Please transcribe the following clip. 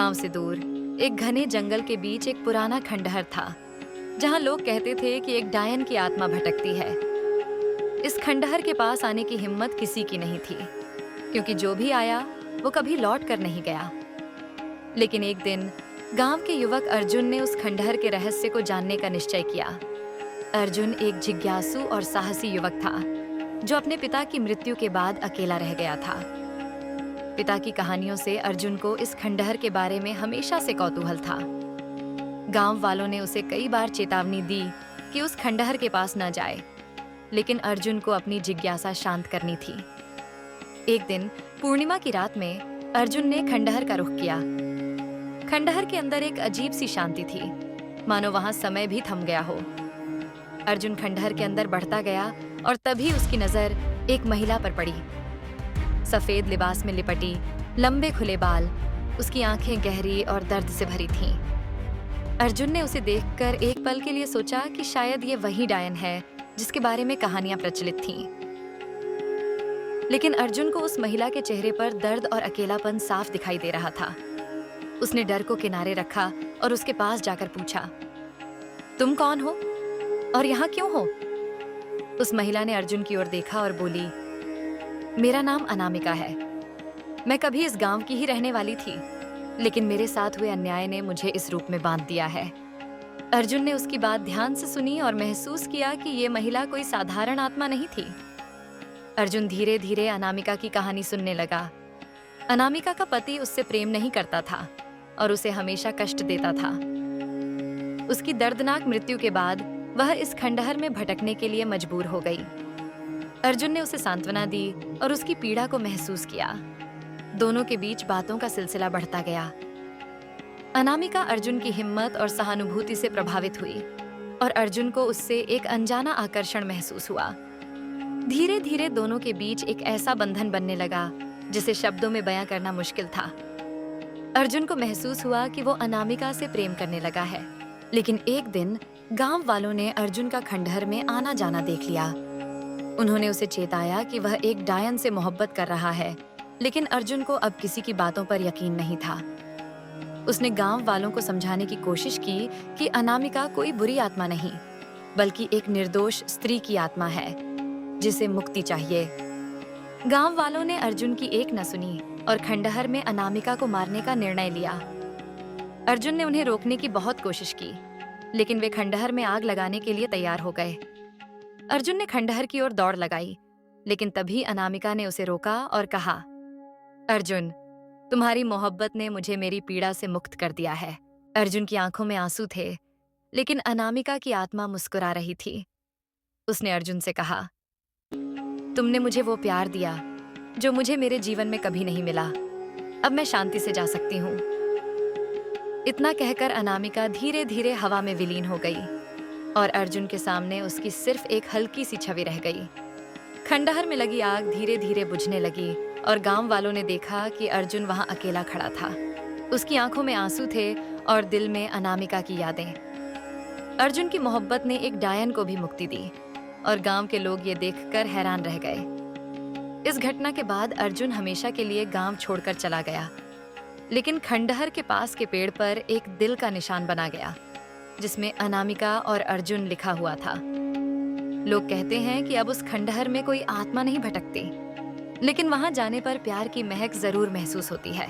गांव से दूर एक घने जंगल के बीच एक पुराना खंडहर था, जहां लोग कहते थे कि एक डायन की आत्मा भटकती है। इस खंडहर के पास आने की हिम्मत किसी की नहीं थी, क्योंकि जो भी आया वो कभी लौट कर नहीं गया। लेकिन एक दिन गांव के युवक अर्जुन ने उस खंडहर के रहस्य को जानने का निश्चय किया। अर्जुन एक जिज्ञासु और साहसी युवक था, जो अपने पिता की मृत्यु के बाद अकेला रह गया था। पिता की कहानियों से अर्जुन को इस खंडहर के बारे में हमेशा से कौतूहल था। गांव वालों ने उसे कई बार चेतावनी दी कि उस खंडहर के पास न जाए, लेकिन अर्जुन को अपनी जिज्ञासा शांत करनी थी। एक दिन पूर्णिमा की रात में अर्जुन ने खंडहर का रुख किया। खंडहर के अंदर एक अजीब सी शांति थी, मानो वहां समय भी थम गया हो। अर्जुन खंडहर के अंदर बढ़ता गया और तभी उसकी नजर एक महिला पर पड़ी। सफेद लिबास में लिपटी, लंबे खुले बाल, उसकी आंखें गहरी और दर्द से भरी थीं। अर्जुन ने उसे देखकर एक पल के लिए सोचा कि शायद ये वही डायन है जिसके बारे में कहानियां प्रचलित थीं। लेकिन अर्जुन को उस महिला के चेहरे पर दर्द और अकेलापन साफ दिखाई दे रहा था। उसने डर को किनारे रखा और उसके पास जाकर पूछा, तुम कौन हो और यहाँ क्यों हो? उस महिला ने अर्जुन की ओर देखा और बोली, मेरा नाम अनामिका है। मैं कभी इस गांव की ही रहने वाली थी, लेकिन मेरे साथ हुए अन्याय ने मुझे इस रूप में बांध दिया है। अर्जुन ने उसकी बात ध्यान से सुनी और महसूस किया कि ये महिला कोई साधारण आत्मा नहीं थी। अर्जुन धीरे धीरे अनामिका की कहानी सुनने लगा। अनामिका का पति उससे प्रेम नहीं करता था और उसे हमेशा कष्ट देता था। उसकी दर्दनाक मृत्यु के बाद वह इस खंडहर में भटकने के लिए मजबूर हो गई। अर्जुन ने उसे सांत्वना दी और उसकी पीड़ा को महसूस किया। दोनों के बीच बातों का सिलसिला बढ़ता गया। अनामिका अर्जुन की हिम्मत और सहानुभूति से प्रभावित हुई और अर्जुन को उससे एक अनजाना आकर्षण महसूस हुआ। धीरे धीरे दोनों के बीच एक ऐसा बंधन बनने लगा जिसे शब्दों में बयां करना मुश्किल था। अर्जुन को महसूस हुआ कि वो अनामिका से प्रेम करने लगा है। लेकिन एक दिन गांव वालों ने अर्जुन का खंडहर में आना जाना देख लिया। उन्होंने उसे चेताया कि वह एक डायन से मोहब्बत कर रहा है, लेकिन अर्जुन को अब किसी की बातों पर यकीन नहीं था। उसने गांव वालों को समझाने की कोशिश की कि अनामिका कोई बुरी आत्मा नहीं, बल्कि एक निर्दोष स्त्री की आत्मा है जिसे मुक्ति चाहिए। गांव वालों ने अर्जुन की एक न सुनी और खंडहर में अनामिका को मारने का निर्णय लिया। अर्जुन ने उन्हें रोकने की बहुत कोशिश की, लेकिन वे खंडहर में आग लगाने के लिए तैयार हो गए। अर्जुन ने खंडहर की ओर दौड़ लगाई, लेकिन तभी अनामिका ने उसे रोका और कहा, अर्जुन, तुम्हारी मोहब्बत ने मुझे मेरी पीड़ा से मुक्त कर दिया है। अर्जुन की आंखों में आंसू थे, लेकिन अनामिका की आत्मा मुस्कुरा रही थी। उसने अर्जुन से कहा, तुमने मुझे वो प्यार दिया जो मुझे मेरे जीवन में कभी नहीं मिला। अब मैं शांति से जा सकती हूँ। इतना कहकर अनामिका धीरे धीरे हवा में विलीन हो गई और अर्जुन के सामने उसकी सिर्फ एक हल्की सी छवि रह गई। खंडहर में लगी आग धीरे धीरे बुझने लगी और गांव वालों ने देखा कि अर्जुन वहां अकेला खड़ा था। उसकी आंखों में आंसू थे और दिल में अनामिका की यादें। अर्जुन की मोहब्बत ने एक डायन को भी मुक्ति दी और गांव के लोग ये देखकर हैरान रह गए। इस घटना के बाद अर्जुन हमेशा के लिए गांव छोड़कर चला गया, लेकिन खंडहर के पास के पेड़ पर एक दिल का निशान बना गया, जिसमें अनामिका और अर्जुन लिखा हुआ था। लोग कहते हैं कि अब उस खंडहर में कोई आत्मा नहीं भटकती, लेकिन वहां जाने पर प्यार की महक जरूर महसूस होती है।